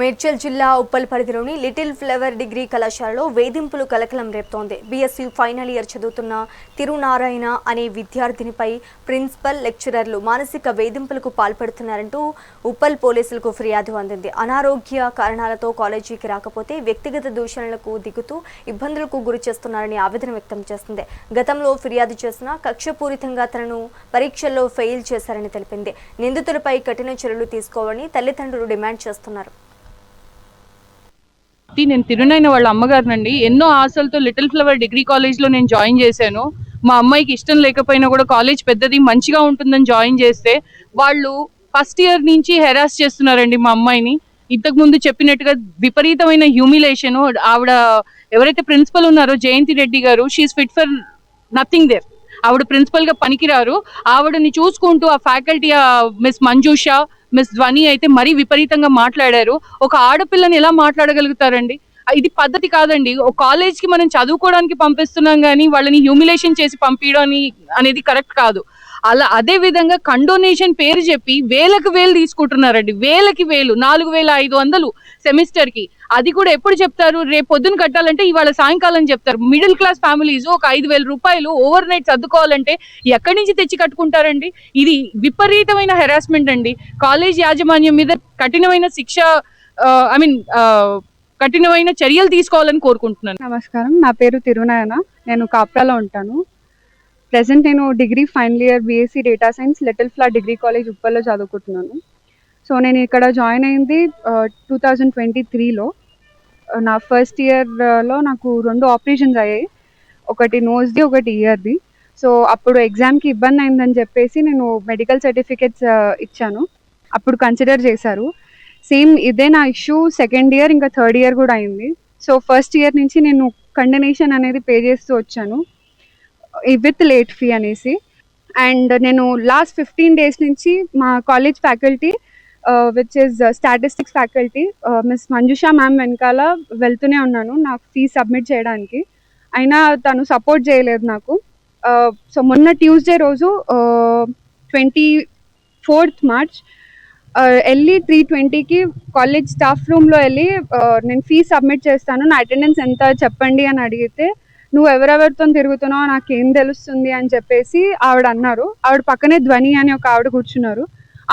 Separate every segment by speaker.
Speaker 1: మేడ్చల్ జిల్లా ఉప్పల్ పరిధిలోని little flower degree కళాశాలలో వేధింపులు కలకలం రేపుతోంది. బీఎస్సీ ఫైనల్ ఇయర్ చదువుతున్న తిరునారాయణ అనే విద్యార్థినిపై ప్రిన్సిపల్, లెక్చరర్లు మానసిక వేధింపులకు పాల్పడుతున్నారంటూ ఉప్పల్ పోలీసులకు ఫిర్యాదు అందింది. అనారోగ్య కారణాలతో కాలేజీకి రాకపోతే వ్యక్తిగత దూషణలకు దిగుతూ ఇబ్బందులకు గురి చేస్తున్నారని ఆవేదన వ్యక్తం చేస్తుంది. గతంలో ఫిర్యాదు చేసిన కక్షపూరితంగా తనను పరీక్షల్లో ఫెయిల్ చేశారని తెలిపింది. నిందితులపై కఠిన చర్యలు తీసుకోవాలని తల్లిదండ్రులు డిమాండ్ చేస్తున్నారు.
Speaker 2: నేను తిరునాయన వాళ్ళ అమ్మగారినండి. ఎన్నో ఆశలతో లిటిల్ ఫ్లవర్ డిగ్రీ కాలేజ్లో నేను జాయిన్ చేశాను. మా అమ్మాయికి ఇష్టం లేకపోయినా కూడా కాలేజ్ పెద్దది, మంచిగా ఉంటుందని జాయిన్ చేస్తే వాళ్ళు ఫస్ట్ ఇయర్ నుంచి హెరాస్ చేస్తున్నారండి మా అమ్మాయిని. ఇంతకు ముందు చెప్పినట్టుగా విపరీతమైన హ్యూమిలేషన్. ఆవిడ ఎవరైతే ప్రిన్సిపల్ ఉన్నారో జయంతి రెడ్డి గారు, she's fit for nothing there. ఆవిడ ప్రిన్సిపల్ గా పనికిరారు. ఆవిడని చూసుకుంటూ ఆ ఫ్యాకల్టీ మిస్ మంజుష, మిస్ ధ్వని అయితే మరీ విపరీతంగా మాట్లాడారు. ఒక ఆడపిల్లని ఎలా మాట్లాడగలుగుతారండి? ఇది పద్ధతి కాదండి. ఒక కాలేజ్ కి మనం చదువుకోవడానికి పంపిస్తున్నాం కానీ వాళ్ళని హ్యూమిలేషన్ చేసి పంపించడం అనేది కరెక్ట్ కాదు. అదే విధంగా కండోనేషన్ పేరు చెప్పి వేలకు వేలు తీసుకుంటున్నారండి. వేలకి వేలు, 4500 సెమిస్టర్ కి. అది కూడా ఎప్పుడు చెప్తారు? రేపు పొద్దున కట్టాలంటే ఇవాళ సాయంకాలం చెప్తారు. మిడిల్ క్లాస్ ఫ్యామిలీస్ ఒక 5000 రూపాయలు ఓవర్ నైట్ సర్దుకోవాలంటే ఎక్కడి నుంచి తెచ్చి కట్టుకుంటారండి? ఇది విపరీతమైన హెరాస్మెంట్ అండి. కాలేజ్ యాజమాన్యం మీద కఠినమైన శిక్ష, కఠినమైన చర్యలు తీసుకోవాలని కోరుకుంటున్నాను.
Speaker 3: నమస్కారం, నా పేరు తిరునాయన. నేను కాప్రాలో ఉంటాను. ప్రెసెంట్ నేను degree final year BSc data science little flower degree college ఉప్పల్లో చదువుకుంటున్నాను. సో నేను ఇక్కడ జాయిన్ అయింది 2023లో. నా ఫస్ట్ ఇయర్లో నాకు 2 ఆపరేషన్స్ అయ్యాయి. ఒకటి నోస్ది, ఒకటి ఇయర్ది. సో అప్పుడు ఎగ్జామ్కి ఇబ్బంది అయిందని చెప్పేసి నేను మెడికల్ సర్టిఫికేట్స్ ఇచ్చాను. అప్పుడు కన్సిడర్ చేశారు. సేమ్ ఇదే నా ఇష్యూ సెకండ్ ఇయర్ ఇంకా థర్డ్ ఇయర్ కూడా అయింది. సో ఫస్ట్ ఇయర్ నుంచి నేను కండనేషన్ అనేది పే చేస్తూ వచ్చాను విత్ లేట్ ఫీ అనేసి. అండ్ నేను లాస్ట్ 15 డేస్ నుంచి మా college faculty which is statistics faculty miss Manjusha ma'am వెనకాల వెళ్తూనే ఉన్నాను నా ఫీ సబ్మిట్ చేయడానికి. అయినా తను సపోర్ట్ చేయలేదు నాకు. సో మొన్న ట్యూస్డే రోజు 24th మార్చ్ వెళ్ళి 3:20కి కాలేజ్ స్టాఫ్ రూమ్లో వెళ్ళి నేను ఫీ సబ్మిట్ చేస్తాను, నా అటెండెన్స్ ఎంత చెప్పండి అని అడిగితే, నువ్వు ఎవరెవరితో తిరుగుతున్నావు నాకేం తెలుస్తుంది అని చెప్పేసి ఆవిడ అన్నారు. ఆవిడ పక్కనే ధ్వని అని ఒక ఆవిడ కూర్చున్నారు.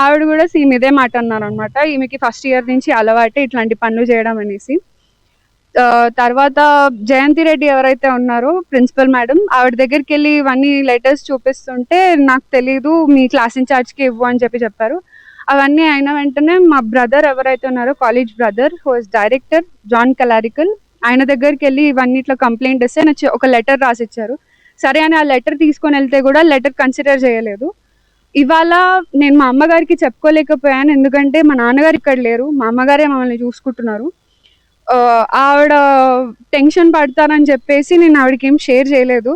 Speaker 3: ఆవిడ కూడా సేమ్ ఇదే మాట అన్నారు అనమాట. ఈమెకి ఫస్ట్ ఇయర్ నుంచి అలవాటే ఇట్లాంటి పనులు చేయడం అనేసి. తర్వాత జయంతి రెడ్డి ఎవరైతే ఉన్నారో ప్రిన్సిపల్ మేడం, ఆవిడ దగ్గరికి వెళ్ళి ఇవన్నీ లెటర్స్ చూపిస్తుంటే నాకు తెలీదు, మీ క్లాస్ ఇన్ఛార్జ్కి ఇవ్వు అని చెప్పారు. అవన్నీ అయిన వెంటనే మా బ్రదర్ ఎవరైతే ఉన్నారో, college brother who is director John Kalarikkal, ఆయన దగ్గరికి వెళ్ళి ఇవన్నీ ఇట్లా కంప్లైంట్ ఇస్తే నాకు ఒక లెటర్ రాసిచ్చారు. సరే అని ఆ లెటర్ తీసుకొని వెళ్తే కూడా లెటర్ కన్సిడర్ చేయలేదు. ఇవాళ నేను మా అమ్మగారికి చెప్పుకోలేకపోయాను, ఎందుకంటే మా నాన్నగారు ఇక్కడ లేరు, మా అమ్మగారే మమ్మల్ని చూసుకుంటున్నారు. ఆవిడ టెన్షన్ పడతారని చెప్పేసి నేను ఆవిడకి ఏం షేర్ చేయలేదు.